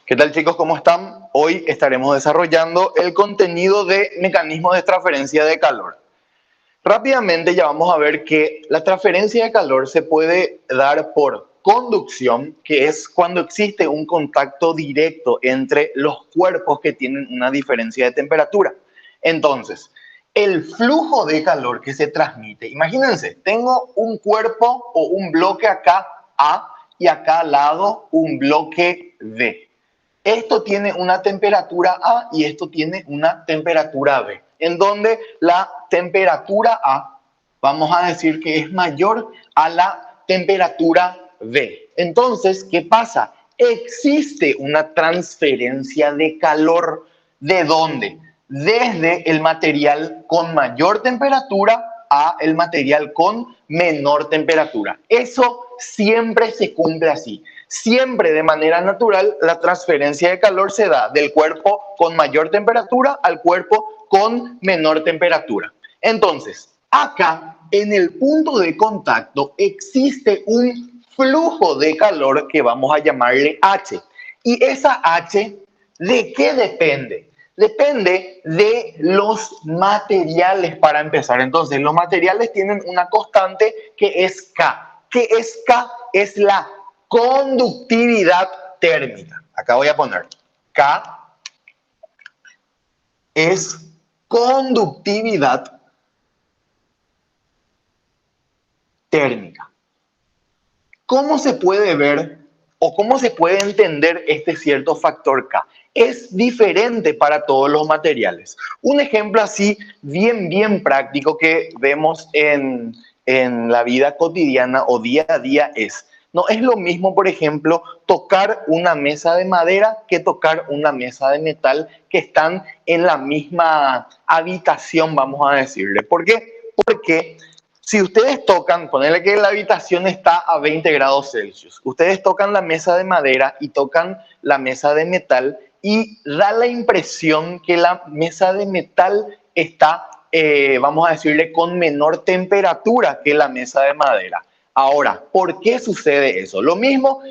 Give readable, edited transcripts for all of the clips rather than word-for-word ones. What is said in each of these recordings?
¿Qué tal, chicos? ¿Cómo están? Hoy estaremos desarrollando el contenido de mecanismos de transferencia de calor. Rápidamente ya vamos a ver que la transferencia de calor se puede dar por conducción, que es cuando existe un contacto directo entre los cuerpos que tienen una diferencia de temperatura. Entonces, el flujo de calor que se transmite, imagínense, tengo un cuerpo o un bloque acá A y acá al lado un bloque B. Esto tiene una temperatura A y esto tiene una temperatura B, en donde la temperatura A, vamos a decir que es mayor a la temperatura B. Entonces, ¿qué pasa? Existe una transferencia de calor. ¿De dónde? Desde el material con mayor temperatura a el material con menor temperatura. Eso siempre se cumple así. Siempre de manera natural la transferencia de calor se da del cuerpo con mayor temperatura al cuerpo con menor temperatura. Entonces, acá en el punto de contacto existe un flujo de calor que vamos a llamarle H. Y esa H, ¿de qué depende? Depende de los materiales para empezar. Entonces, los materiales tienen una constante que es K. ¿Qué es K? Es la conductividad térmica. Acá voy a poner K es conductividad térmica. ¿Cómo se puede ver o cómo se puede entender este cierto factor K? Es diferente para todos los materiales. Un ejemplo así bien práctico que vemos en la vida cotidiana o día a día es, no es lo mismo, por ejemplo, tocar una mesa de madera que tocar una mesa de metal que están en la misma habitación, vamos a decirle. ¿Por qué? Porque si ustedes tocan, ponerle que la habitación está a 20 grados Celsius, ustedes tocan la mesa de madera y tocan la mesa de metal y da la impresión que la mesa de metal está, vamos a decirle, con menor temperatura que la mesa de madera. Ahora, ¿por qué sucede eso? Lo mismo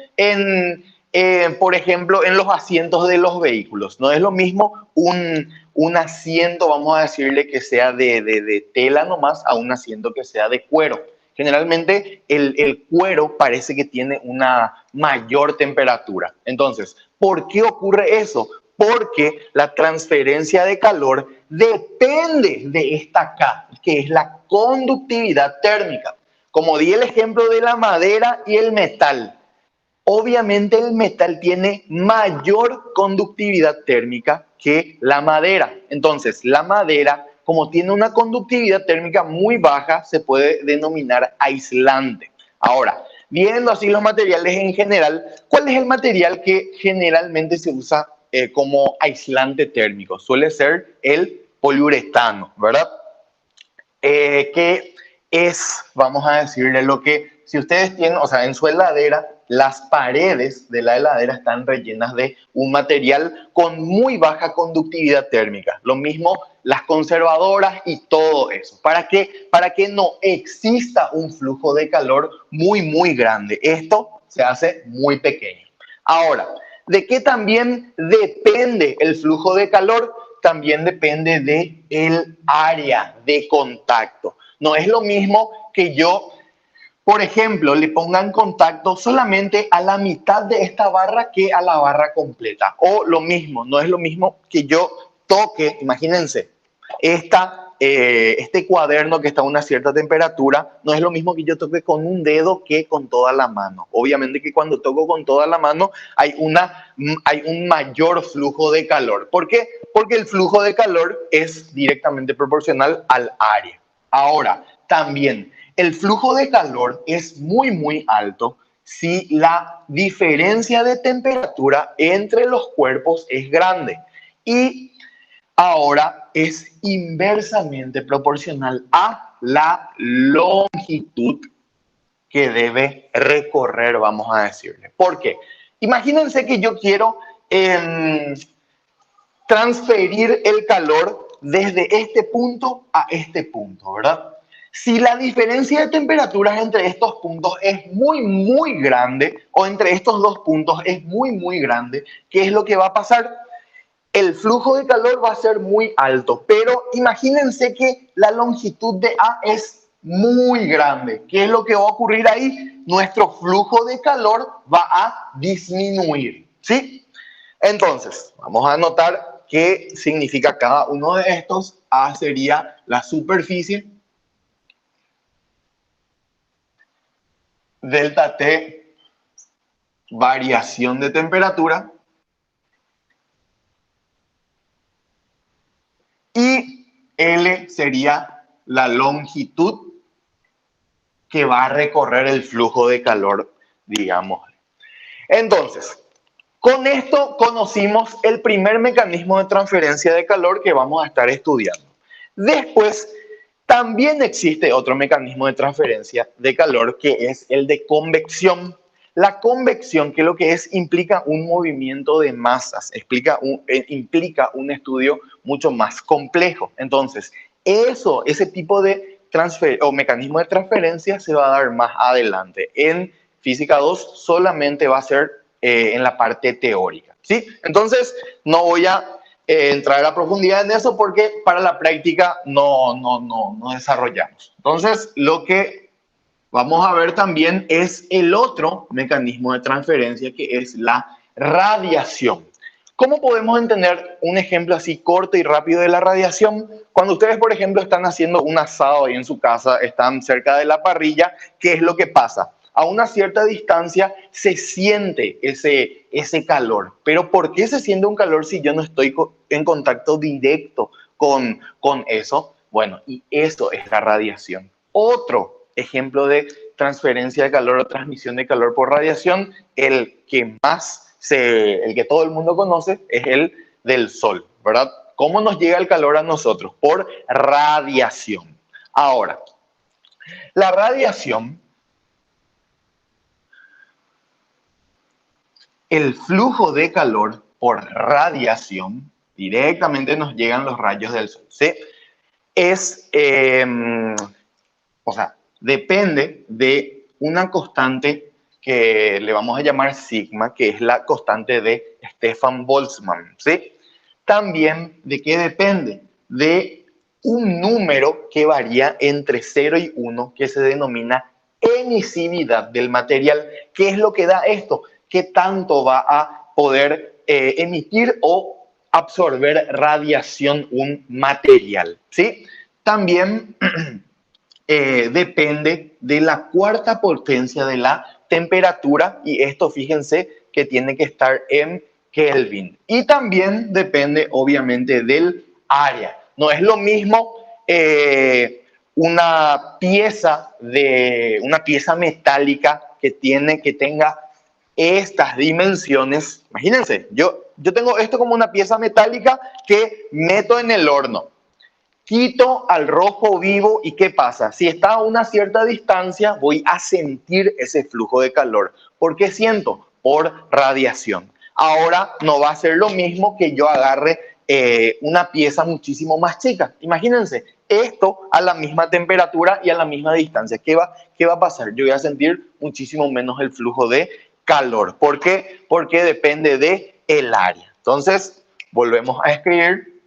por ejemplo, en los asientos de los vehículos. No es lo mismo un asiento, vamos a decirle, que sea de tela nomás, a un asiento que sea de cuero. Generalmente el cuero parece que tiene una mayor temperatura. Entonces, ¿por qué ocurre eso? Porque la transferencia de calor depende de esta K, que es la conductividad térmica. Como di el ejemplo de la madera y el metal. Obviamente el metal tiene mayor conductividad térmica que la madera. Entonces, la madera, como tiene una conductividad térmica muy baja, se puede denominar aislante. Ahora, viendo así los materiales en general, ¿cuál es el material que generalmente se usa como aislante térmico? Suele ser el poliuretano, ¿verdad? Que es, vamos a decirle, lo que si ustedes tienen, o sea, en su heladera, las paredes de la heladera están rellenas de un material con muy baja conductividad térmica. Lo mismo las conservadoras y todo eso. ¿Para qué? Para que no exista un flujo de calor muy grande. Esto se hace muy pequeño. Ahora, ¿de qué también depende el flujo de calor? También depende del área de contacto. No es lo mismo que yo, por ejemplo, le ponga en contacto solamente a la mitad de esta barra que a la barra completa. O lo mismo, no es lo mismo que yo toque, imagínense, este cuaderno que está a una cierta temperatura, no es lo mismo que yo toque con un dedo que con toda la mano. Obviamente que cuando toco con toda la mano hay un mayor flujo de calor. ¿Por qué? Porque el flujo de calor es directamente proporcional al área. Ahora, también el flujo de calor es muy alto si la diferencia de temperatura entre los cuerpos es grande. Y ahora es inversamente proporcional a la longitud que debe recorrer, vamos a decirle. ¿Por qué? Imagínense que yo quiero transferir el calor desde este punto a este punto, ¿verdad? Si la diferencia de temperaturas entre estos puntos es muy grande, o entre estos dos puntos es muy grande, ¿qué es lo que va a pasar? El flujo de calor va a ser muy alto, pero imagínense que la longitud de A es muy grande. ¿Qué es lo que va a ocurrir ahí? Nuestro flujo de calor va a disminuir, ¿sí? Entonces, vamos a anotar qué significa cada uno de estos. A sería la superficie, delta T, variación de temperatura, y L sería la longitud que va a recorrer el flujo de calor, digamos. Entonces, con esto conocimos el primer mecanismo de transferencia de calor que vamos a estar estudiando. Después, también existe otro mecanismo de transferencia de calor que es el de convección. La convección, que lo que es, implica un movimiento de masas, implica un estudio mucho más complejo. Entonces, ese tipo de mecanismo de transferencia se va a dar más adelante. En Física 2 solamente va a ser en la parte teórica, ¿sí? Entonces, no voy a entrar a profundidad en eso porque para la práctica no desarrollamos. Entonces, lo que vamos a ver también es el otro mecanismo de transferencia, que es la radiación. ¿Cómo podemos entender un ejemplo así corto y rápido de la radiación? Cuando ustedes, por ejemplo, están haciendo un asado ahí en su casa, están cerca de la parrilla, ¿qué es lo que pasa? A una cierta distancia se siente ese calor. Pero ¿por qué se siente un calor si yo no estoy en contacto directo con eso? Bueno, y eso es la radiación. Otro ejemplo de transferencia de calor o transmisión de calor por radiación, el que todo el mundo conoce, es el del sol, ¿verdad? ¿Cómo nos llega el calor a nosotros? Por radiación. Ahora, la radiación, el flujo de calor por radiación, directamente nos llegan los rayos del sol, ¿sí? Depende de una constante que le vamos a llamar sigma, que es la constante de Stefan Boltzmann, ¿sí? También, ¿de qué depende? De un número que varía entre 0 y 1, que se denomina emisividad del material. ¿Qué es lo que da esto? ¿Qué tanto va a poder emitir o absorber radiación un material? ¿Sí? También depende de la cuarta potencia de la temperatura, y esto fíjense que tiene que estar en Kelvin. Y también depende obviamente del área. No es lo mismo una pieza metálica que tenga estas dimensiones. Imagínense, yo tengo esto como una pieza metálica que meto en el horno. Quito al rojo vivo y ¿qué pasa? Si está a una cierta distancia, voy a sentir ese flujo de calor. ¿Por qué siento? Por radiación. Ahora no va a ser lo mismo que yo agarre una pieza muchísimo más chica. Imagínense, esto a la misma temperatura y a la misma distancia. ¿Qué va a pasar? Yo voy a sentir muchísimo menos el flujo de calor. ¿Por qué? Porque depende del área. Entonces, volvemos a escribir.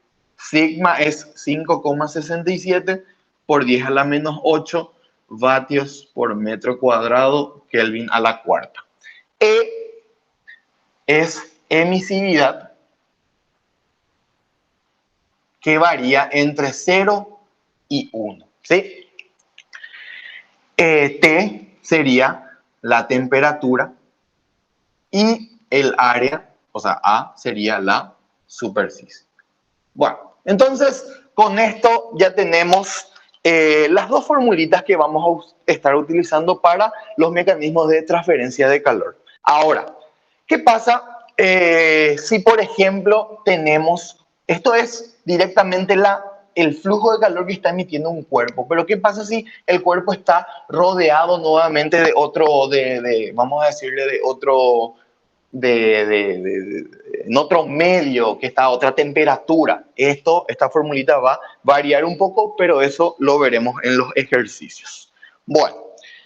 Sigma es 5,67 por 10 a la menos 8 vatios por metro cuadrado, Kelvin a la cuarta. E es emisividad, que varía entre 0 y 1, ¿sí? T sería la temperatura y el área, o sea, A sería la superficie. Bueno, entonces con esto ya tenemos las dos formulitas que vamos a estar utilizando para los mecanismos de transferencia de calor. Ahora, ¿qué pasa si por ejemplo esto es directamente el flujo de calor que está emitiendo un cuerpo, pero ¿qué pasa si el cuerpo está rodeado nuevamente de otro, vamos a decirle, de otro en otro medio que está a otra temperatura. Esta formulita va a variar un poco, pero eso lo veremos en los ejercicios. Bueno,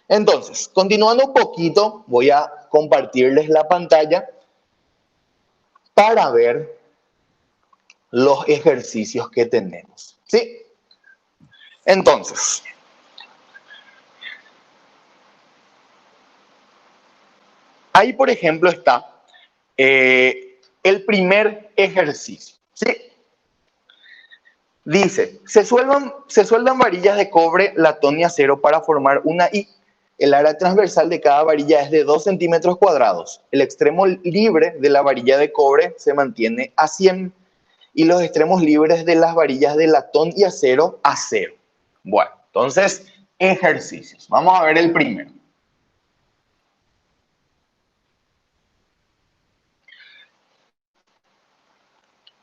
entonces, continuando un poquito, voy a compartirles la pantalla para ver los ejercicios que tenemos. ¿Sí? Entonces, ahí, por ejemplo, está el primer ejercicio. ¿Sí? Dice, se sueldan varillas de cobre, latón y acero para formar una I. El área transversal de cada varilla es de 2 centímetros cuadrados. El extremo libre de la varilla de cobre se mantiene a 100 y los extremos libres de las varillas de latón y acero a 0. Bueno, entonces, ejercicios. Vamos a ver el primero.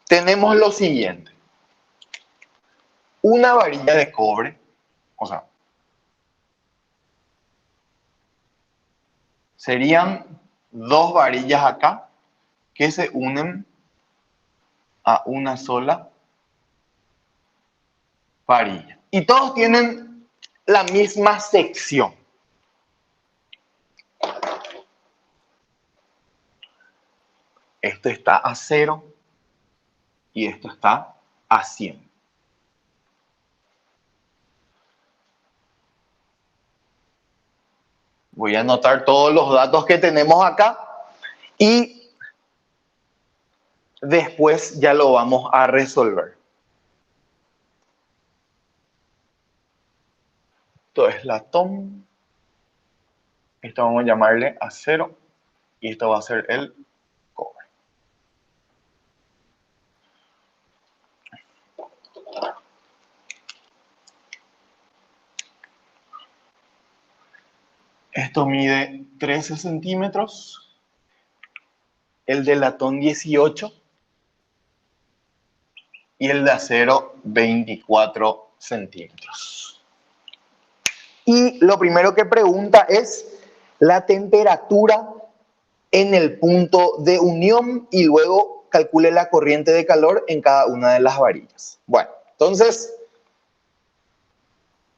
Tenemos lo siguiente. Una varilla de cobre, o sea, serían 2 varillas acá que se unen a una sola varilla. Y todos tienen la misma sección. Esto está a 0 y esto está a 100. Voy a anotar todos los datos que tenemos acá y después ya lo vamos a resolver. Esto es latón. Esto vamos a llamarle acero y esto va a ser el cobre. Esto mide 13 centímetros. El de latón 18. Y el de acero 24 centímetros. Y lo primero que pregunta es la temperatura en el punto de unión y luego calcule la corriente de calor en cada una de las varillas. Bueno, entonces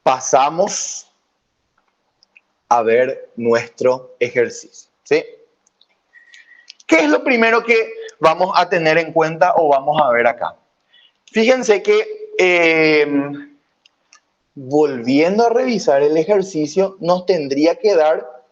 pasamos a ver nuestro ejercicio. ¿Sí? ¿Qué es lo primero que vamos a tener en cuenta o vamos a ver acá? Fíjense que volviendo a revisar el ejercicio, nos tendría que dar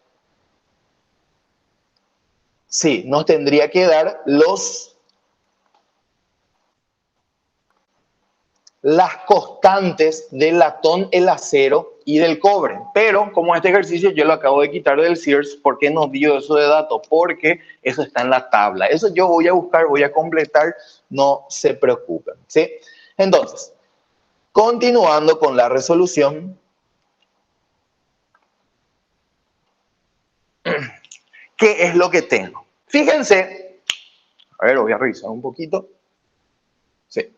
las constantes del latón, el acero y del cobre. Pero como este ejercicio yo lo acabo de quitar del Sears, ¿por qué nos dio eso de datos? Porque eso está en la tabla. Eso yo voy a buscar, voy a completar, no se preocupen, ¿sí? Entonces, continuando con la resolución, ¿qué es lo que tengo? Fíjense, a ver, voy a revisar un poquito. Sí.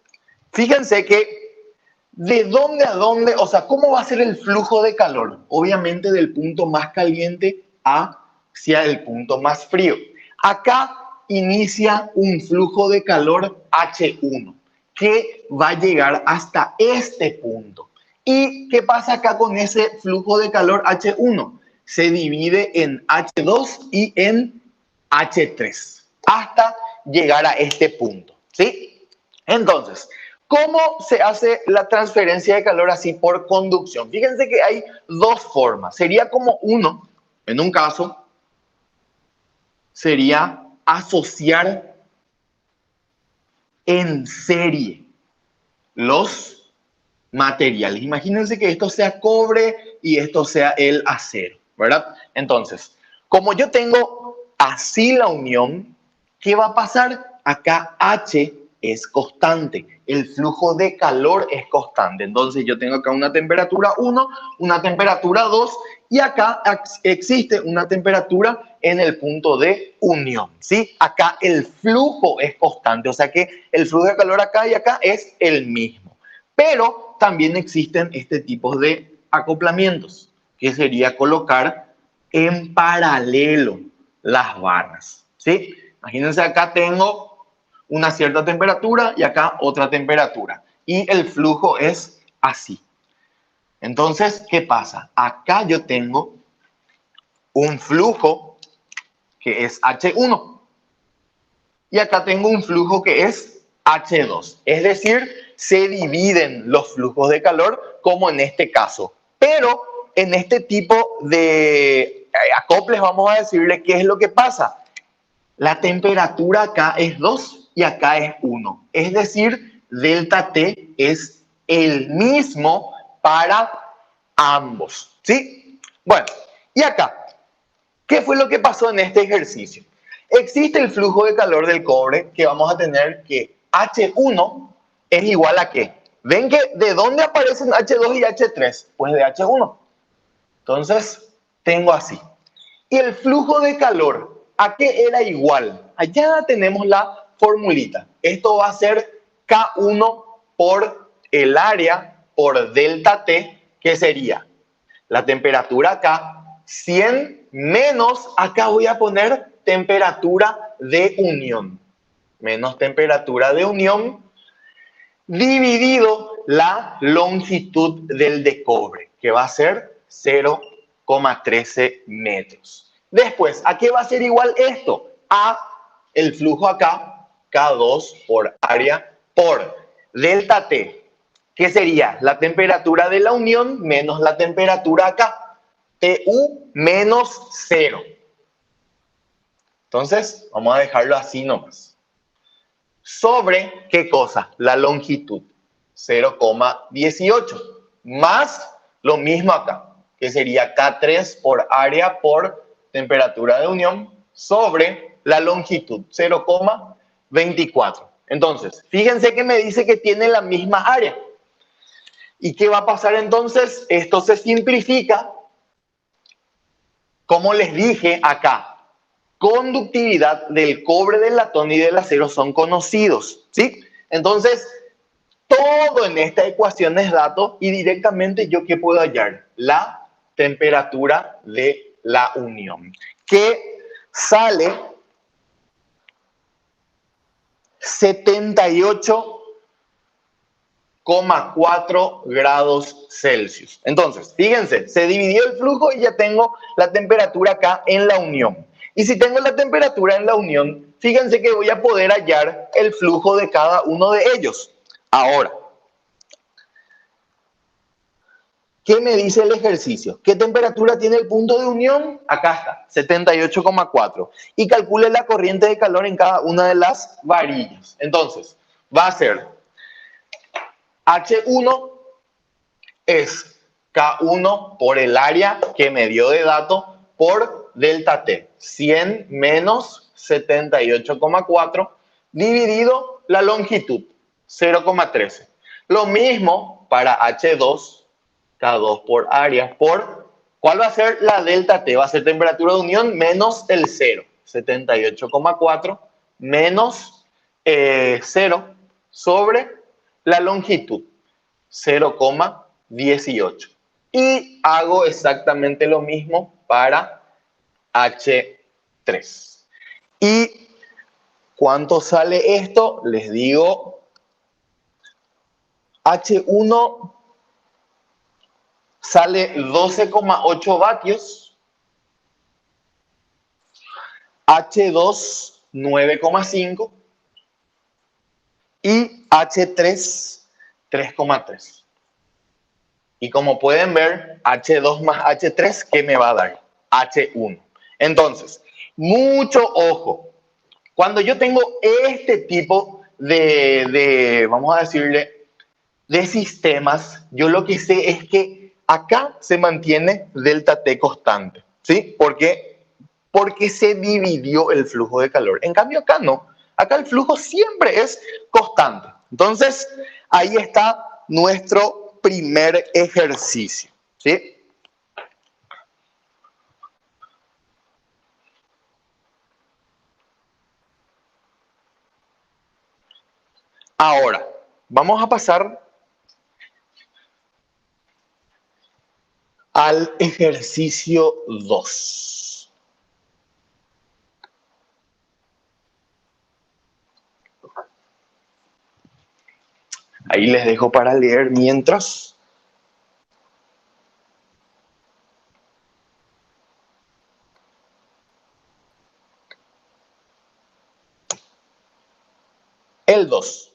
Fíjense que de dónde a dónde, o sea, ¿cómo va a ser el flujo de calor? Obviamente del punto más caliente hacia el punto más frío. Acá inicia un flujo de calor H1 que va a llegar hasta este punto. ¿Y qué pasa acá con ese flujo de calor H1? Se divide en H2 y en H3 hasta llegar a este punto, ¿sí? Entonces, ¿cómo se hace la transferencia de calor así por conducción? Fíjense que hay dos formas. Sería como uno, en un caso, sería asociar en serie los materiales. Imagínense que esto sea cobre y esto sea el acero, ¿verdad? Entonces, como yo tengo así la unión, ¿qué va a pasar? Acá H es constante, el flujo de calor es constante. Entonces yo tengo acá una temperatura 1, una temperatura 2 y acá existe una temperatura en el punto de unión, ¿sí? Acá el flujo es constante, o sea que el flujo de calor acá y acá es el mismo. Pero también existen este tipo de acoplamientos, que sería colocar en paralelo las barras. ¿sí? Imagínense, acá tengo una cierta temperatura y acá otra temperatura. Y el flujo es así. Entonces, ¿qué pasa? Acá yo tengo un flujo que es H1 y acá tengo un flujo que es H2. Es decir, se dividen los flujos de calor como en este caso. Pero en este tipo de acoples vamos a decirle qué es lo que pasa. La temperatura acá es 2 y acá es 1. Es decir, delta T es el mismo para ambos. ¿Sí? Bueno, y acá, ¿qué fue lo que pasó en este ejercicio? Existe el flujo de calor del cobre que vamos a tener que H1 es igual a ¿qué? ¿Ven que de dónde aparecen H2 y H3? Pues de H1. Entonces, tengo así. Y el flujo de calor, ¿a qué era igual? Allá tenemos la formulita. Esto va a ser K1 por el área por delta T, que sería la temperatura acá, 100 menos, acá voy a poner temperatura de unión, menos temperatura de unión, dividido la longitud del de cobre, que va a ser 0,13 metros. Después, ¿a qué va a ser igual esto? A el flujo acá, K2 por área por delta T, que sería la temperatura de la unión menos la temperatura acá, TU menos 0. Entonces, vamos a dejarlo así nomás. Sobre, ¿qué cosa? La longitud, 0,18. Más lo mismo acá, que sería K3 por área por temperatura de unión sobre la longitud, 0,24. Entonces, fíjense que me dice que tiene la misma área. ¿Y qué va a pasar entonces? Esto se simplifica, como les dije acá. Conductividad del cobre, del latón y del acero son conocidos, ¿sí? Entonces, todo en esta ecuación es dato y directamente yo ¿qué puedo hallar? La temperatura de la unión, que sale 78,4 grados Celsius. Entonces, fíjense, se dividió el flujo y ya tengo la temperatura acá en la unión. Y si tengo la temperatura en la unión, fíjense que voy a poder hallar el flujo de cada uno de ellos. Ahora, ¿qué me dice el ejercicio? ¿Qué temperatura tiene el punto de unión? Acá está, 78,4. Y calcule la corriente de calor en cada una de las varillas. Entonces, va a ser H1 es K1 por el área que me dio de dato por delta T. 100 menos 78,4 dividido la longitud, 0,13. Lo mismo para H2, K2 por área por, ¿cuál va a ser la delta T? Va a ser temperatura de unión menos el 0, 78,4 menos 0 sobre la longitud, 0,18. Y hago exactamente lo mismo para H3. ¿Y cuánto sale esto? Les digo, H1 sale 12,8 vatios, H2 9,5 y H3 3,3. Y como pueden ver, H2 más H3, ¿qué me va a dar? H1. Entonces, mucho ojo. Cuando yo tengo este tipo vamos a decirle, de sistemas, yo lo que sé es que acá se mantiene delta T constante. ¿Sí? Porque se dividió el flujo de calor. En cambio acá no. Acá el flujo siempre es constante. Entonces, ahí está nuestro primer ejercicio. ¿Sí? Ahora, vamos a pasar al ejercicio 2. Ahí les dejo para leer mientras. El 2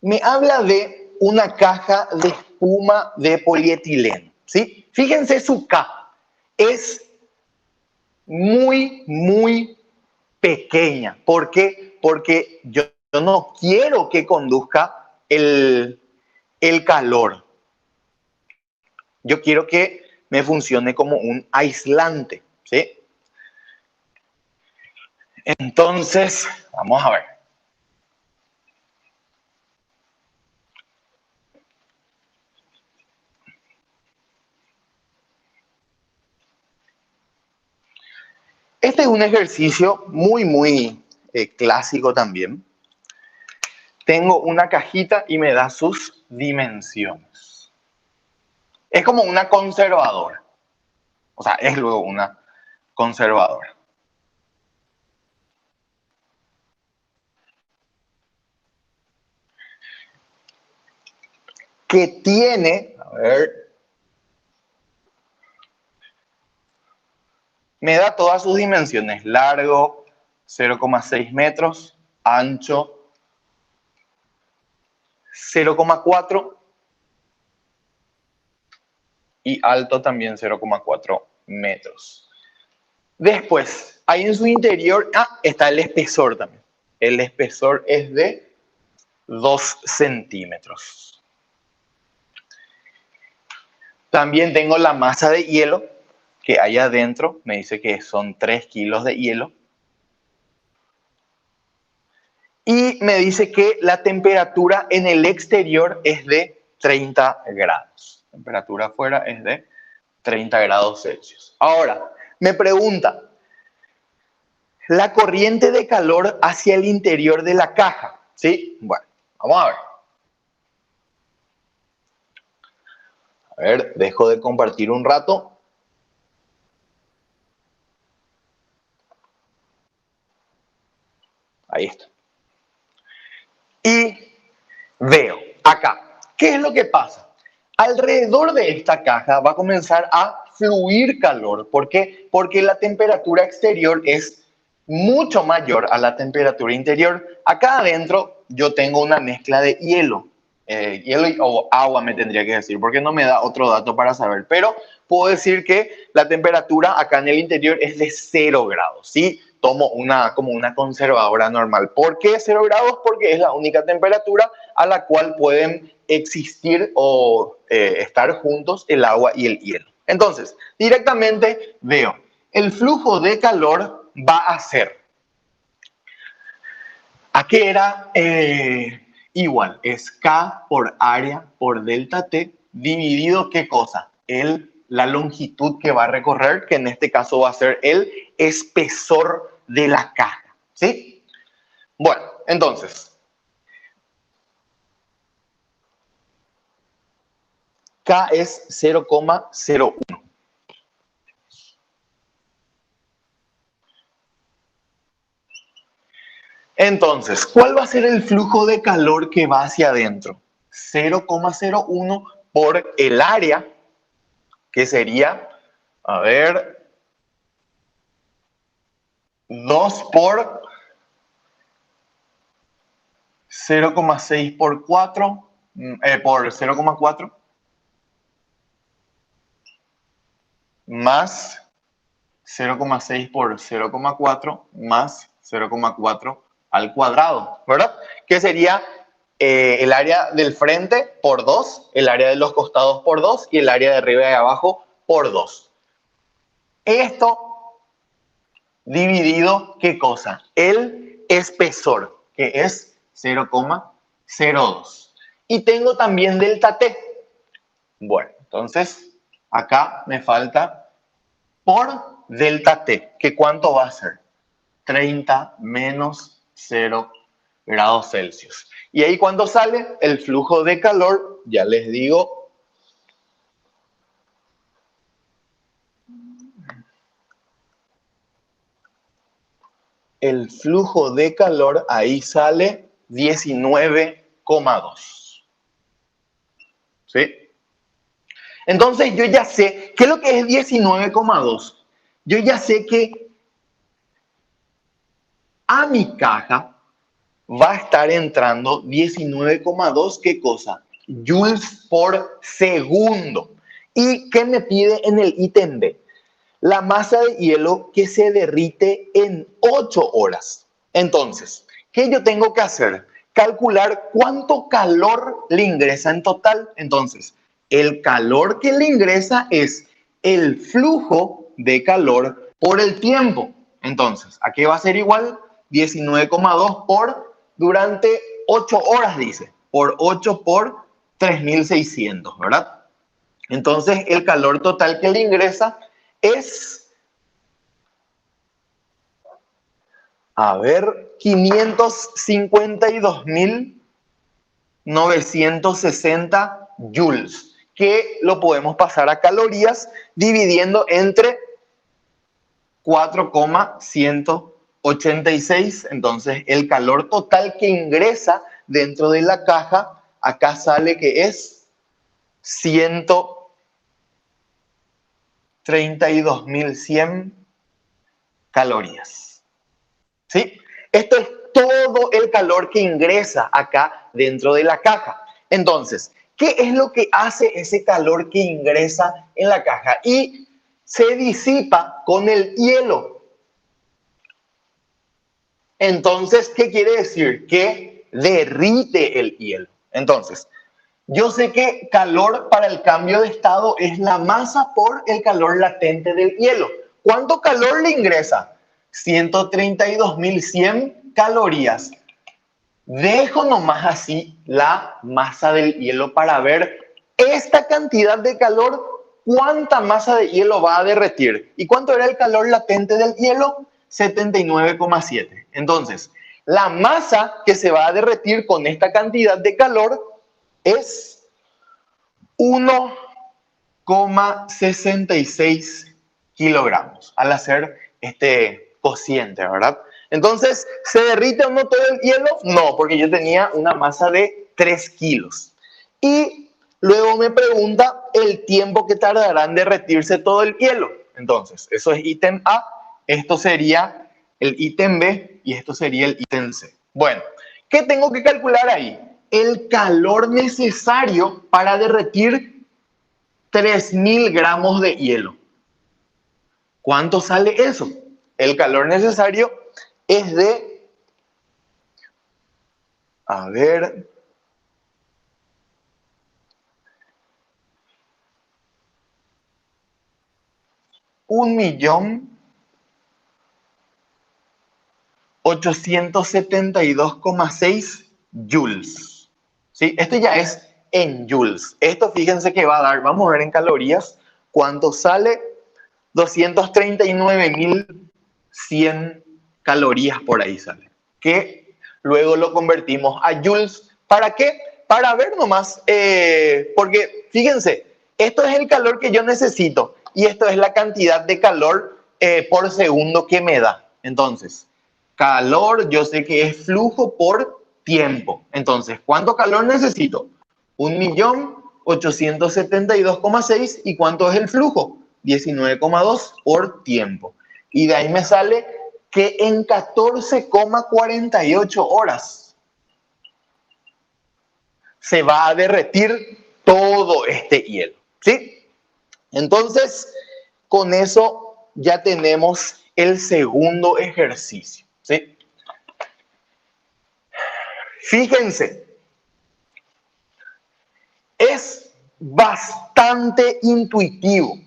me habla de una caja de espuma de polietileno, ¿sí? Fíjense su K, es muy pequeña. ¿Por qué? Porque yo no quiero que conduzca el calor. Yo quiero que me funcione como un aislante, ¿sí? Entonces, vamos a ver. Este es un ejercicio muy clásico también. Tengo una cajita y me da sus dimensiones. Es como una conservadora. O sea, es luego una conservadora. Que tiene, a ver, me da todas sus dimensiones. Largo, 0,6 metros. Ancho, 0,4. Y alto también 0,4 metros. Después, ahí en su interior, está el espesor también. El espesor es de 2 centímetros. También tengo la masa de hielo que hay adentro. Me dice que son 3 kilos de hielo. Y me dice que la temperatura en el exterior es de 30 grados. La temperatura afuera es de 30 grados Celsius. Ahora, me pregunta, la corriente de calor hacia el interior de la caja, ¿sí? Bueno, vamos a ver. A ver, dejo de compartir un rato. Ahí está. Y veo acá, ¿qué es lo que pasa? Alrededor de esta caja va a comenzar a fluir calor. ¿Por qué? Porque la temperatura exterior es mucho mayor a la temperatura interior. Acá adentro yo tengo una mezcla de hielo. Hielo o agua me tendría que decir, porque no me da otro dato para saber. Pero puedo decir que la temperatura acá en el interior es de 0 grados, ¿sí? Tomo como una conservadora normal. ¿Por qué 0 grados? Porque es la única temperatura a la cual pueden existir o estar juntos el agua y el hielo. Entonces, directamente veo, el flujo de calor va a ser, ¿a qué era? Igual, es K por área por delta T dividido, ¿qué cosa? La longitud que va a recorrer, que en este caso va a ser el espesor de la caja, ¿sí? Bueno, entonces, K es 0,01. Entonces, ¿cuál va a ser el flujo de calor que va hacia adentro? 0,01 por el área, que sería, a ver, 2 por 0,6 por 4, por 0,4, más 0,6 por 0,4 más 0,4 al cuadrado, ¿verdad? Que sería el área del frente por 2, el área de los costados por 2 y el área de arriba y de abajo por 2. Esto dividido, ¿qué cosa? El espesor, que es 0,02. Y tengo también delta T. Bueno, entonces acá me falta por delta T, que ¿cuánto va a ser? 30 menos 0 grados Celsius. Y ahí cuando sale el flujo de calor, ya les digo, el flujo de calor ahí sale 19 19,2. ¿Sí? Entonces yo ya sé, ¿qué es lo que es 19,2? Yo ya sé que a mi caja va a estar entrando 19,2, ¿qué cosa? Joules por segundo. ¿Y qué me pide en el ítem B? La masa de hielo que se derrite en 8 horas. Entonces, ¿qué yo tengo que hacer? Calcular cuánto calor le ingresa en total. Entonces, el calor que le ingresa es el flujo de calor por el tiempo. Entonces, aquí va a ser igual 19,2 por durante 8 horas, dice. Por 8 por 3600, ¿verdad? Entonces, el calor total que le ingresa es, a ver, 552.960 joules, que lo podemos pasar a calorías dividiendo entre 4,186. Entonces, el calor total que ingresa dentro de la caja, acá sale que es 132.100 calorías. ¿Sí? Esto es todo el calor que ingresa acá dentro de la caja. Entonces, ¿qué es lo que hace ese calor que ingresa en la caja? Y se disipa con el hielo. Entonces, ¿qué quiere decir? Que derrite el hielo. Entonces, yo sé que calor para el cambio de estado es la masa por el calor latente del hielo. ¿Cuánto calor le ingresa? 132.100 calorías. Dejo nomás así la masa del hielo para ver esta cantidad de calor, cuánta masa de hielo va a derretir. ¿Y cuánto era el calor latente del hielo? 79,7. Entonces, la masa que se va a derretir con esta cantidad de calor es 1,66 kilogramos al hacer este cociente, ¿verdad? Entonces, ¿se derrite o no todo el hielo? No, porque yo tenía una masa de 3 kilos. Y luego me pregunta el tiempo que tardará en derretirse todo el hielo. Entonces, eso es ítem A, esto sería el ítem B y esto sería el ítem C. Bueno, ¿qué tengo que calcular ahí? El calor necesario para derretir 3.000 gramos de hielo. ¿Cuánto sale eso? El calor necesario es de, a ver, 1.872,6 joules. ¿Sí? Esto ya es en joules. Esto fíjense que va a dar, vamos a ver en calorías, ¿cuánto sale? 239.100 calorías por ahí sale. Que luego lo convertimos a joules. ¿Para qué? Para ver nomás, porque fíjense, esto es el calor que yo necesito y esto es la cantidad de calor por segundo que me da. Entonces, calor, yo sé que es flujo por tiempo. Entonces, ¿cuánto calor necesito? 1.872,6. ¿Y cuánto es el flujo? 19,2 por tiempo. Y de ahí me sale que en 14,48 horas se va a derretir todo este hielo. ¿Sí? Entonces, con eso ya tenemos el segundo ejercicio. ¿Sí? Fíjense, es bastante intuitivo.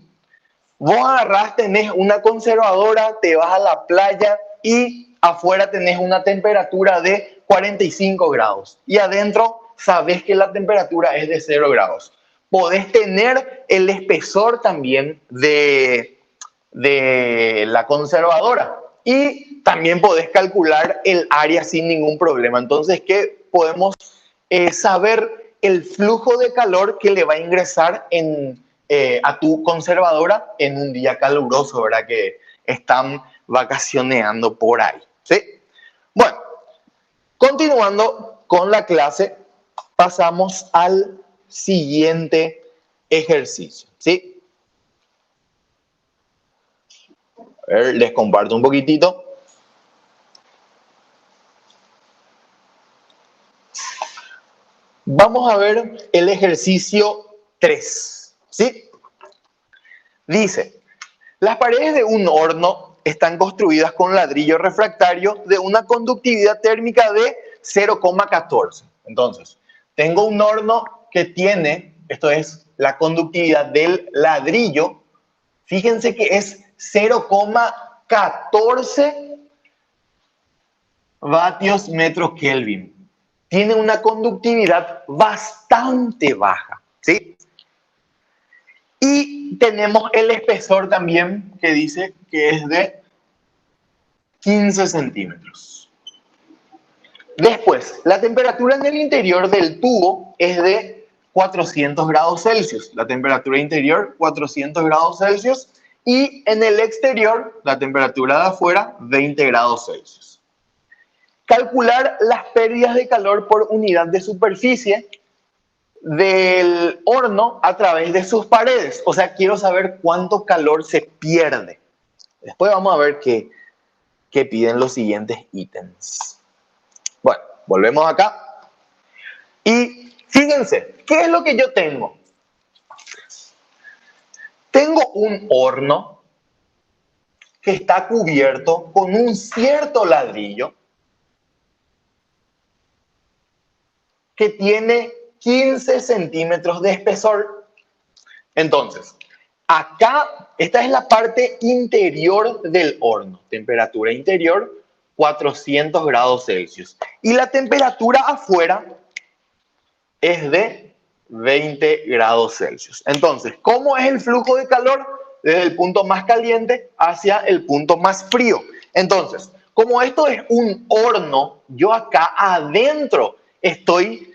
Vos agarrás, tenés una conservadora, te vas a la playa y afuera tenés una temperatura de 45 grados. Y adentro sabés que la temperatura es de 0 grados. Podés tener el espesor también de la conservadora. Y también podés calcular el área sin ningún problema. Entonces, ¿qué podemos saber? El flujo de calor que le va a ingresar a tu conservadora en un día caluroso, ¿verdad? Que están vacacioneando por ahí, ¿sí? Bueno, continuando con la clase, pasamos al siguiente ejercicio, ¿sí? A ver, les comparto un poquitito. Vamos a ver el ejercicio 3, ¿sí? Dice, las paredes de un horno están construidas con ladrillo refractario de una conductividad térmica de 0,14. Entonces, tengo un horno que tiene, esto es la conductividad del ladrillo, fíjense que es 0,14 vatios metro Kelvin. Tiene una conductividad bastante baja, ¿sí? Y tenemos el espesor también, que dice que es de 15 centímetros. Después, la temperatura en el interior del tubo es de 400 grados Celsius. La temperatura interior, 400 grados Celsius. Y en el exterior, la temperatura de afuera, 20 grados Celsius. Calcular las pérdidas de calor por unidad de superficie del horno a través de sus paredes. O sea, quiero saber cuánto calor se pierde. Después vamos a ver qué piden los siguientes ítems. Bueno, volvemos acá. Y fíjense, ¿qué es lo que yo tengo? Tengo un horno que está cubierto con un cierto ladrillo que tiene 15 centímetros de espesor. Entonces, acá, esta es la parte interior del horno. Temperatura interior, 400 grados Celsius. Y la temperatura afuera es de 20 grados Celsius. Entonces, ¿cómo es el flujo de calor? Desde el punto más caliente hacia el punto más frío. Entonces, como esto es un horno, yo acá adentro estoy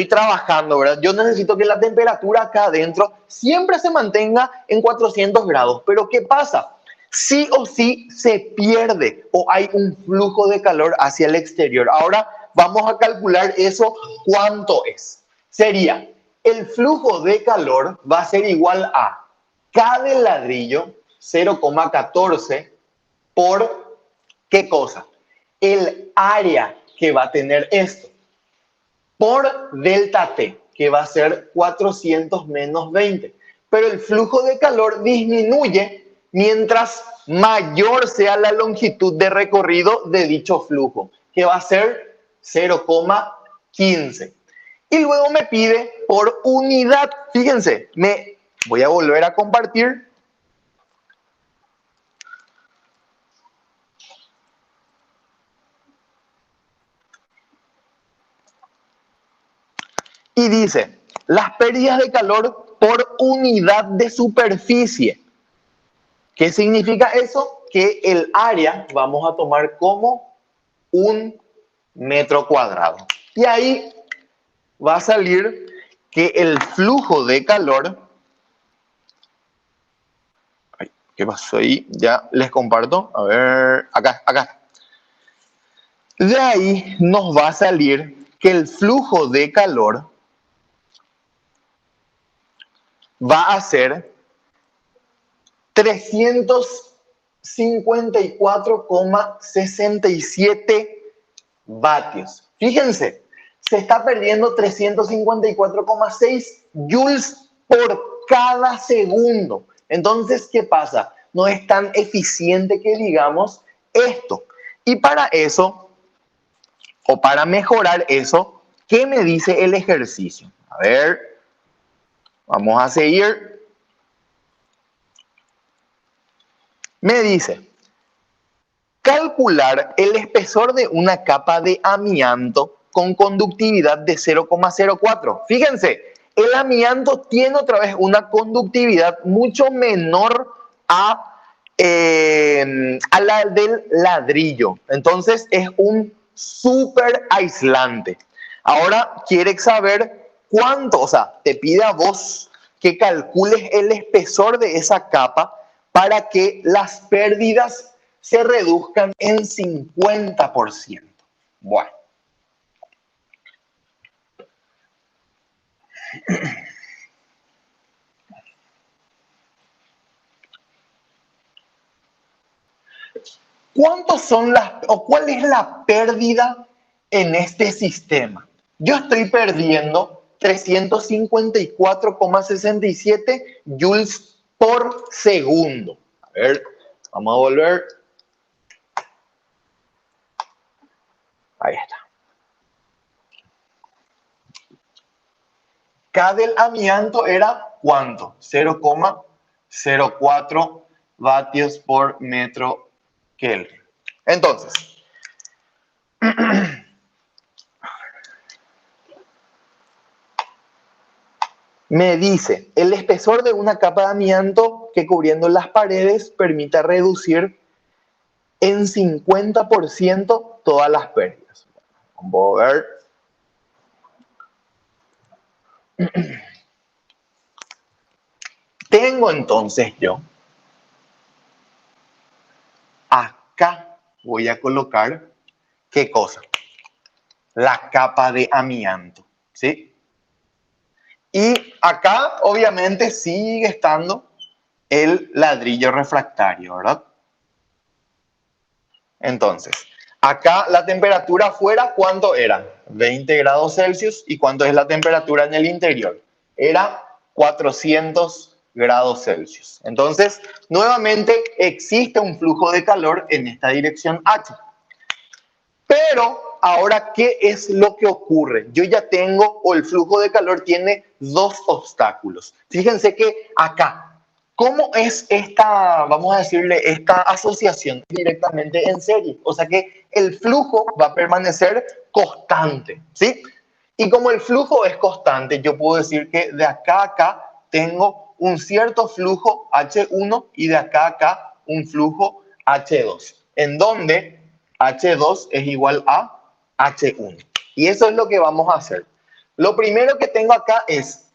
trabajando, ¿verdad? Yo necesito que la temperatura acá adentro siempre se mantenga en 400 grados. Pero ¿qué pasa? Sí o sí se pierde o hay un flujo de calor hacia el exterior. Ahora vamos a calcular eso, ¿cuánto es? Sería, el flujo de calor va a ser igual a K del ladrillo, 0,14 por, ¿qué cosa? El área que va a tener esto, por delta T, que va a ser 400 menos 20. Pero el flujo de calor disminuye mientras mayor sea la longitud de recorrido de dicho flujo, que va a ser 0,15. Y luego me pide por unidad. Fíjense, me voy a volver a compartir. Y dice, las pérdidas de calor por unidad de superficie. ¿Qué significa eso? Que el área vamos a tomar como 1 metro cuadrado. Y ahí va a salir que el flujo de calor... Ay, ¿qué pasó ahí? Ya les comparto. A ver, acá. De ahí nos va a salir que el flujo de calor va a ser 354,67 vatios. Fíjense, se está perdiendo 354,6 joules por cada segundo. Entonces, ¿qué pasa? No es tan eficiente que digamos esto. Y para eso, o para mejorar eso, ¿qué me dice el ejercicio? A ver, vamos a seguir. Me dice, calcular el espesor de una capa de amianto con conductividad de 0,04. Fíjense, el amianto tiene otra vez una conductividad mucho menor a la del ladrillo. Entonces es un súper aislante. Ahora quiere saber cuánto, o sea, te pide a vos que calcules el espesor de esa capa para que las pérdidas se reduzcan en 50%. Bueno. ¿Cuántos son cuál es la pérdida en este sistema? Yo estoy perdiendo 354,67 joules por segundo. A ver, vamos a volver. Ahí está. K del amianto era ¿cuánto? 0,04 vatios por metro Kelvin. Entonces, me dice, el espesor de una capa de amianto que cubriendo las paredes permite reducir en 50% todas las pérdidas. Vamos a ver. Tengo entonces yo, acá voy a colocar, ¿qué cosa? La capa de amianto, ¿sí? Y acá obviamente sigue estando el ladrillo refractario, ¿verdad? Entonces, acá la temperatura afuera, ¿cuánto era? 20 grados Celsius. ¿Y cuánto es la temperatura en el interior? Era 400 grados Celsius. Entonces, nuevamente existe un flujo de calor en esta dirección H. Pero ahora, ¿qué es lo que ocurre? Yo ya tengo, o el flujo de calor tiene dos obstáculos. Fíjense que acá, ¿cómo es esta, vamos a decirle, esta asociación directamente en serie? O sea que el flujo va a permanecer constante, ¿sí? Y como el flujo es constante, yo puedo decir que de acá a acá tengo un cierto flujo H1 y de acá a acá un flujo H2, en donde H2 es igual a H1. Y eso es lo que vamos a hacer. Lo primero que tengo acá es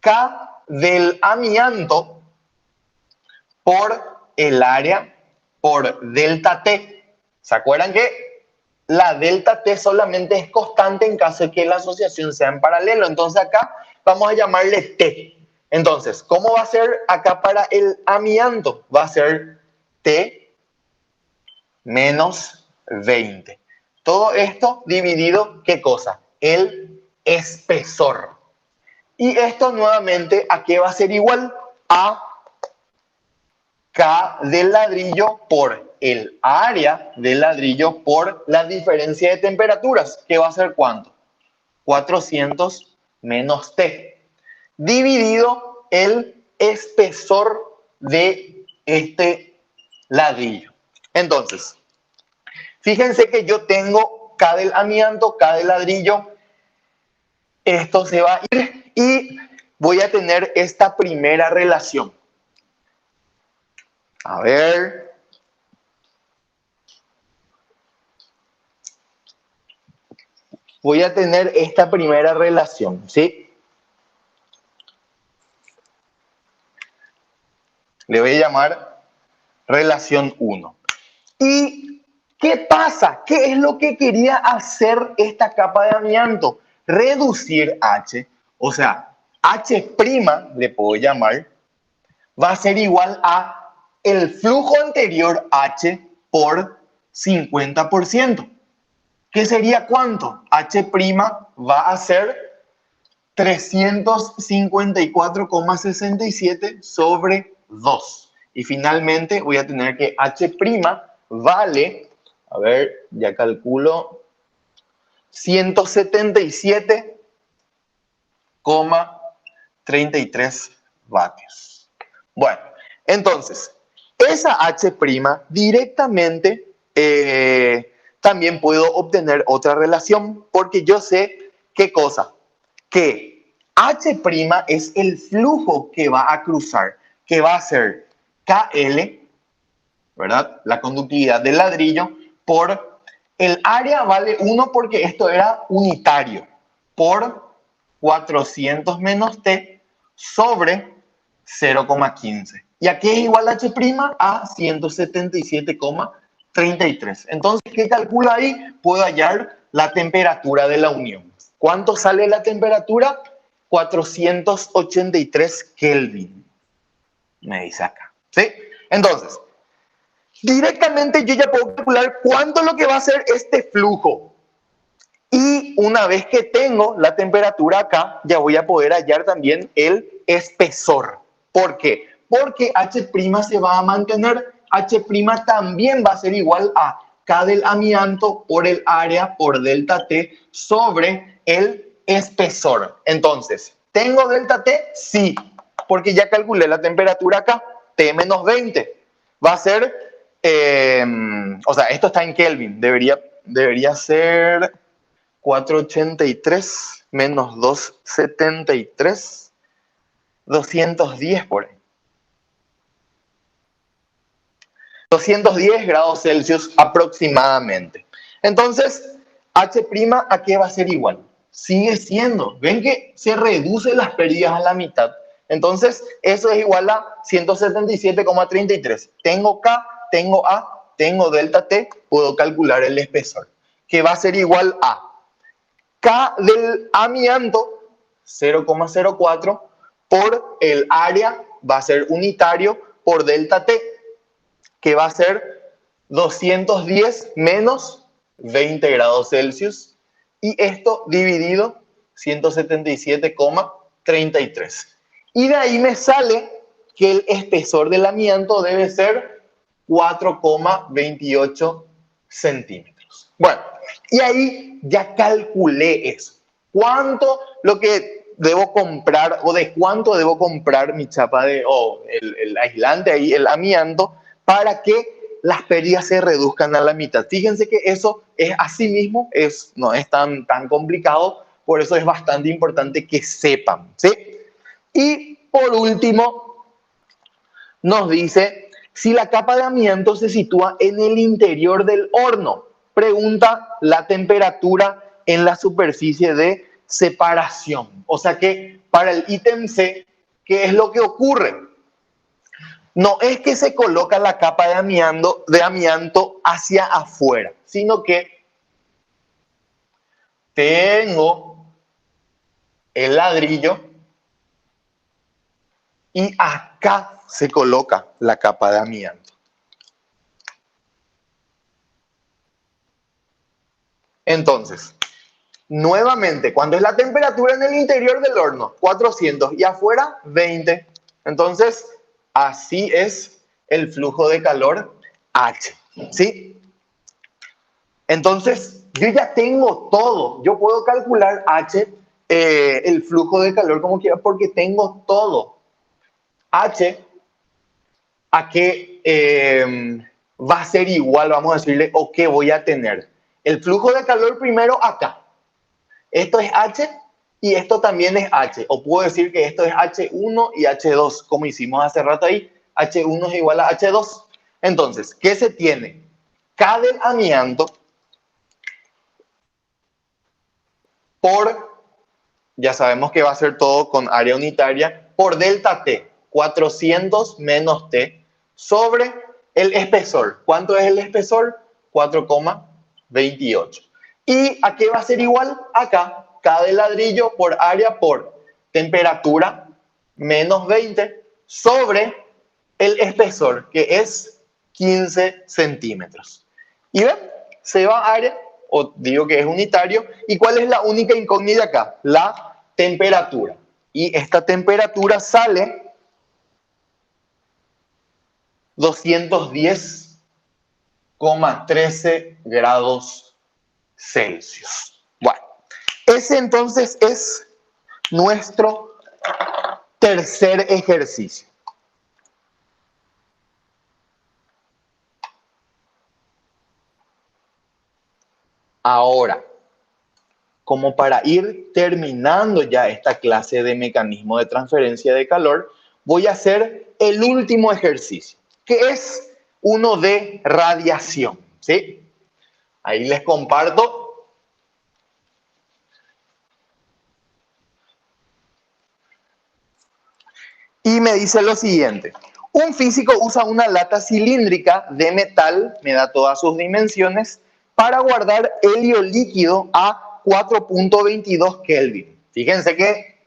K del amianto por el área por delta T. ¿Se acuerdan que la delta T solamente es constante en caso de que la asociación sea en paralelo? Entonces acá vamos a llamarle T. Entonces, ¿cómo va a ser acá para el amianto? Va a ser T menos 20. Todo esto dividido, ¿qué cosa? El espesor. Y esto nuevamente, ¿a qué va a ser igual? A K del ladrillo por el área del ladrillo por la diferencia de temperaturas, que va a ser ¿cuánto? 400 menos T, dividido el espesor de este ladrillo. Entonces, fíjense que yo tengo K del amianto, K del ladrillo, esto se va a ir y voy a tener esta primera relación. A ver. Voy a tener esta primera relación, ¿sí? Le voy a llamar relación 1. ¿Y qué pasa? ¿Qué es lo que quería hacer esta capa de amianto? Reducir H, o sea, H' le puedo llamar, va a ser igual a el flujo anterior H por 50%. ¿Qué sería cuánto? H' va a ser 354,67 sobre 2. Y finalmente voy a tener que H' vale, a ver, ya calculo, 177,33 vatios. Bueno, entonces, esa H' directamente también puedo obtener otra relación, porque yo sé qué cosa, que H' es el flujo que va a cruzar, que va a ser KL, ¿verdad? La conductividad del ladrillo, por el área vale 1 porque esto era unitario, por 400 menos T sobre 0,15. ¿Y aquí es igual a H' a 177,33. Entonces, ¿qué calcula ahí? Puedo hallar la temperatura de la unión. ¿Cuánto sale la temperatura? 483 Kelvin, me dice acá, ¿sí? Entonces, directamente yo ya puedo calcular cuánto es lo que va a ser este flujo. Y una vez que tengo la temperatura acá, ya voy a poder hallar también el espesor. ¿Por qué? Porque H' se va a mantener. H' también va a ser igual a K del amianto por el área por delta T sobre el espesor. Entonces, ¿tengo delta T? Sí, porque ya calculé la temperatura acá, T menos 20. Va a ser, o sea, esto está en Kelvin, debería ser 483 menos 273, 210 por ahí. 210 grados Celsius aproximadamente. Entonces, H' ¿a qué va a ser igual? Sigue siendo. ¿Ven que se reducen las pérdidas a la mitad? Entonces, eso es igual a 177,33. Tengo K, tengo A, tengo delta T, puedo calcular el espesor, que va a ser igual a K del amianto, 0,04, por el área, va a ser unitario, por delta T, que va a ser 210 menos 20 grados Celsius, y esto dividido 177,33. Y de ahí me sale que el espesor del amianto debe ser 4,28 centímetros. Bueno, y ahí ya calculé eso. ¿Cuánto lo que debo comprar o de cuánto debo comprar mi chapa el aislante ahí, el amianto, para que las pérdidas se reduzcan a la mitad? Fíjense que eso es así mismo, no es tan complicado, por eso es bastante importante que sepan, ¿sí? Y por último, nos dice si la capa de amianto se sitúa en el interior del horno. Pregunta la temperatura en la superficie de separación. O sea que para el ítem C, ¿qué es lo que ocurre? No es que se coloca la capa de amianto hacia afuera, sino que tengo el ladrillo y acá se coloca la capa de amianto. Entonces, nuevamente, cuando es la temperatura en el interior del horno, 400 y afuera, 20. Entonces, así es el flujo de calor H, ¿sí? Entonces, yo ya tengo todo. Yo puedo calcular H, el flujo de calor como quiera, porque tengo todo. H, ¿a qué va a ser igual? Vamos a decirle, o qué voy a tener. El flujo de calor primero acá. Esto es H y esto también es H. O puedo decir que esto es H1 y H2, como hicimos hace rato ahí. H1 es igual a H2. Entonces, ¿qué se tiene? K del amianto por, ya sabemos que va a ser todo con área unitaria, por delta T, 400 menos T, sobre el espesor. ¿Cuánto es el espesor? 4,28. ¿Y a qué va a ser igual? Acá, K de ladrillo por área por temperatura, menos 20, sobre el espesor, que es 15 centímetros. ¿Y ven? Se va a área, o digo que es unitario. ¿Y cuál es la única incógnita acá? La temperatura. Y esta temperatura sale 210,13 grados Celsius. Bueno, ese entonces es nuestro tercer ejercicio. Ahora, como para ir terminando ya esta clase de mecanismo de transferencia de calor, voy a hacer el último ejercicio, que es uno de radiación, ¿sí? Ahí les comparto. Y me dice lo siguiente. Un físico usa una lata cilíndrica de metal, me da todas sus dimensiones, para guardar helio líquido a 4,22 Kelvin. Fíjense que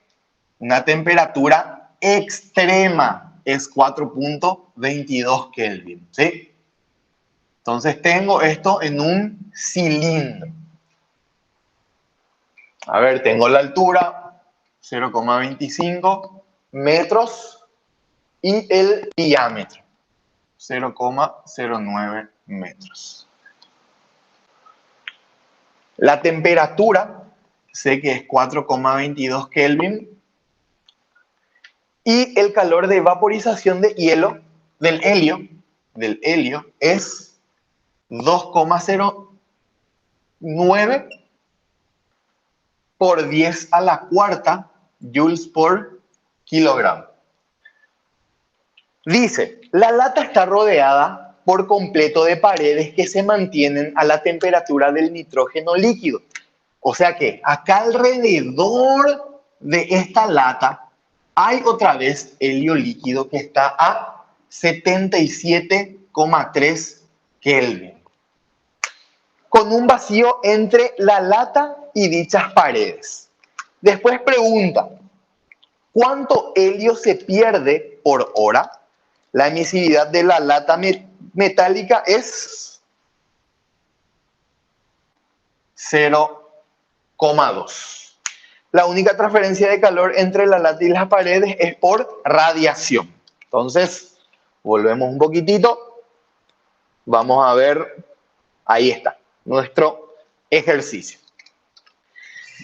Una temperatura extrema es 4.22 Kelvin, ¿sí? Entonces tengo esto en un cilindro. A ver, tengo la altura, 0,25 metros, y el diámetro, 0,09 metros. La temperatura, sé que es 4,22 Kelvin, y el calor de vaporización de hielo, del helio es 2,09 por 10 a la cuarta joules por kilogramo. Dice, la lata está rodeada por completo de paredes que se mantienen a la temperatura del nitrógeno líquido. O sea que acá alrededor de esta lata hay otra vez helio líquido que está a 77,3 Kelvin, con un vacío entre la lata y dichas paredes. Después pregunta, ¿cuánto helio se pierde por hora? La emisividad de la lata metálica es 0,2. La única transferencia de calor entre la lata y las paredes es por radiación. Entonces, volvemos un poquitito. Vamos a ver, ahí está, nuestro ejercicio.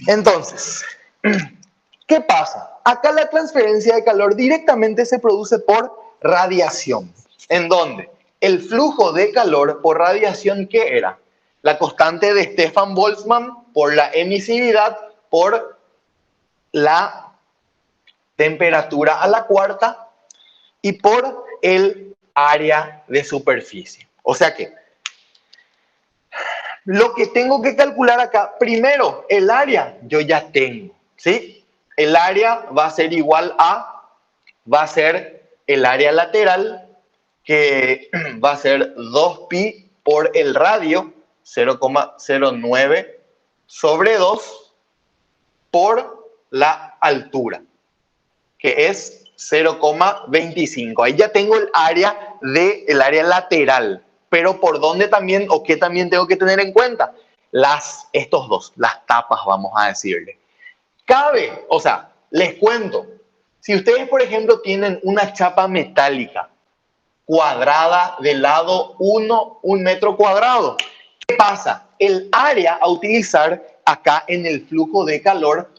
Entonces, ¿qué pasa? Acá la transferencia de calor directamente se produce por radiación. ¿En dónde? El flujo de calor por radiación, ¿qué era? La constante de Stefan Boltzmann por la emisividad por la temperatura a la cuarta y por el área de superficie. O sea que lo que tengo que calcular acá, primero, el área yo ya tengo, ¿sí? El área va a ser igual a, va a ser el área lateral, que va a ser 2pi por el radio, 0,09 sobre 2, por la altura, que es 0,25. Ahí ya tengo el área área lateral. Pero ¿por dónde también, o qué también tengo que tener en cuenta? Estos dos, las tapas, vamos a decirle. Cabe, o sea, les cuento, si ustedes, por ejemplo, tienen una chapa metálica cuadrada de lado 1 metro cuadrado, ¿qué pasa? El área a utilizar acá en el flujo de calor,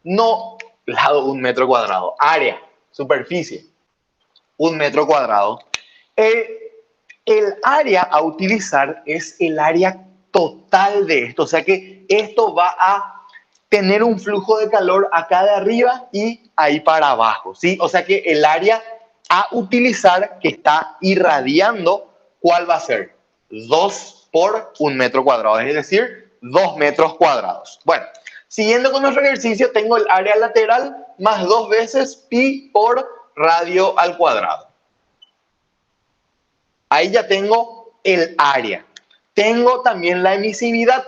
no lado 1 metro cuadrado, área, superficie, 1 metro cuadrado. El área a utilizar es el área total de esto, o sea que esto va a tener un flujo de calor acá de arriba y ahí para abajo, ¿sí? O sea que el área a utilizar que está irradiando, ¿cuál va a ser? 2 por 1 metro cuadrado, es decir, 2 metros cuadrados. Bueno, siguiendo con nuestro ejercicio, tengo el área lateral más 2 veces pi por radio al cuadrado. Ahí ya tengo el área. Tengo también la emisividad.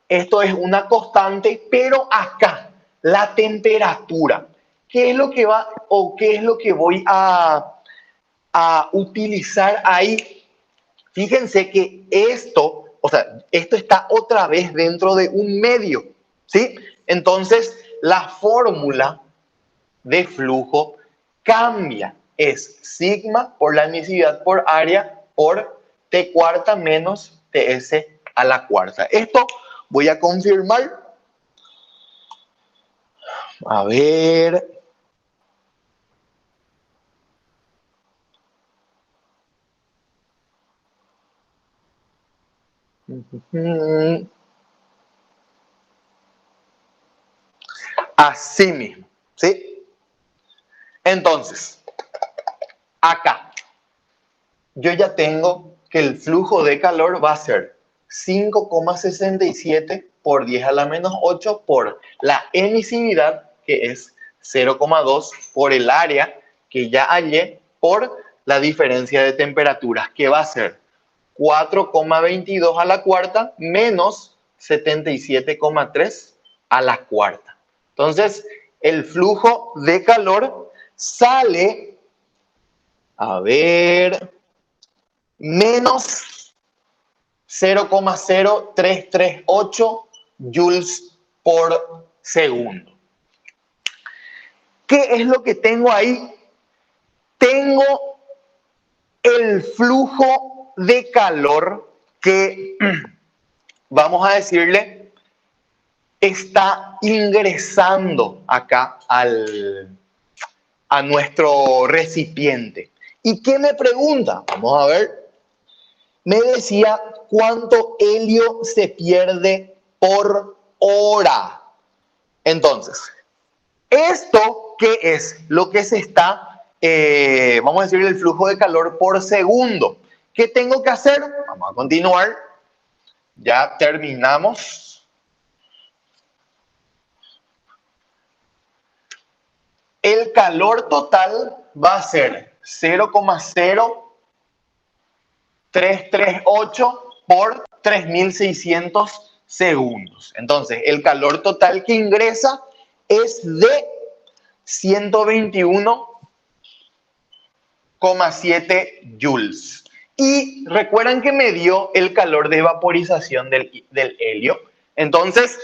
Esto es una constante, pero acá, la temperatura. ¿Qué es lo que va o qué es lo que voy a utilizar ahí? Fíjense que esto, o sea, esto está otra vez dentro de un medio, ¿sí? Entonces, la fórmula de flujo cambia. Es sigma por la emisividad por área por T cuarta menos TS a la cuarta. Esto voy a confirmar. A ver. Así mismo, ¿sí? Entonces, acá, yo ya tengo que el flujo de calor va a ser 5,67 por 10 a la menos 8 por la emisividad, que es 0,2 por el área que ya hallé, por la diferencia de temperaturas, que va a ser 4,22 a la cuarta menos 77,3 a la cuarta. Entonces, el flujo de calor sale, a ver, menos 0,0338 joules por segundo. ¿Qué es lo que tengo ahí? Tengo el flujo de calor que, vamos a decirle, está ingresando acá a nuestro recipiente. ¿Y qué me pregunta? Vamos a ver. Me decía cuánto helio se pierde por hora. Entonces, ¿esto qué es? Lo que se está, vamos a decir, el flujo de calor por segundo. ¿Qué tengo que hacer? Vamos a continuar. Ya terminamos. El calor total va a ser 0,0338 por 3600 segundos. Entonces, el calor total que ingresa es de 121,7 joules. Y recuerdan que me dio el calor de vaporización del helio. Entonces,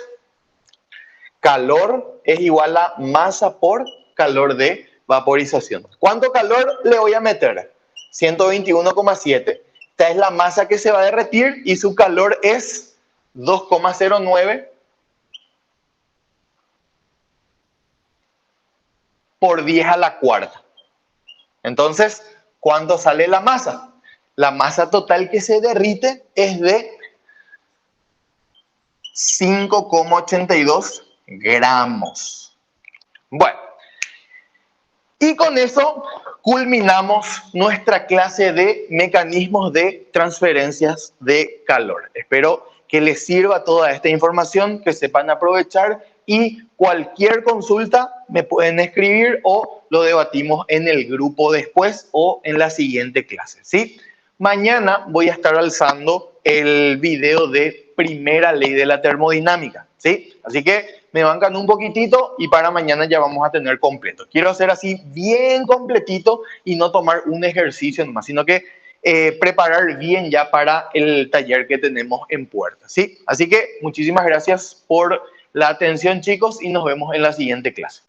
calor es igual a masa por calor de vaporización. ¿Cuánto calor le voy a meter? 121,7. Esta es la masa que se va a derretir y su calor es 2,09 por 10 a la cuarta. Entonces, ¿cuánto sale la masa? La masa total que se derrite es de 5,82 gramos. Bueno, y con eso culminamos nuestra clase de mecanismos de transferencias de calor. Espero que les sirva toda esta información, que sepan aprovechar, y cualquier consulta me pueden escribir o lo debatimos en el grupo después o en la siguiente clase, ¿sí? Mañana voy a estar alzando el video de primera ley de la termodinámica, ¿sí? Así que me bancan un poquitito y para mañana ya vamos a tener completo. Quiero hacer así bien completito y no tomar un ejercicio nomás, sino que preparar bien ya para el taller que tenemos en puerta, ¿sí? Así que muchísimas gracias por la atención, chicos, y nos vemos en la siguiente clase.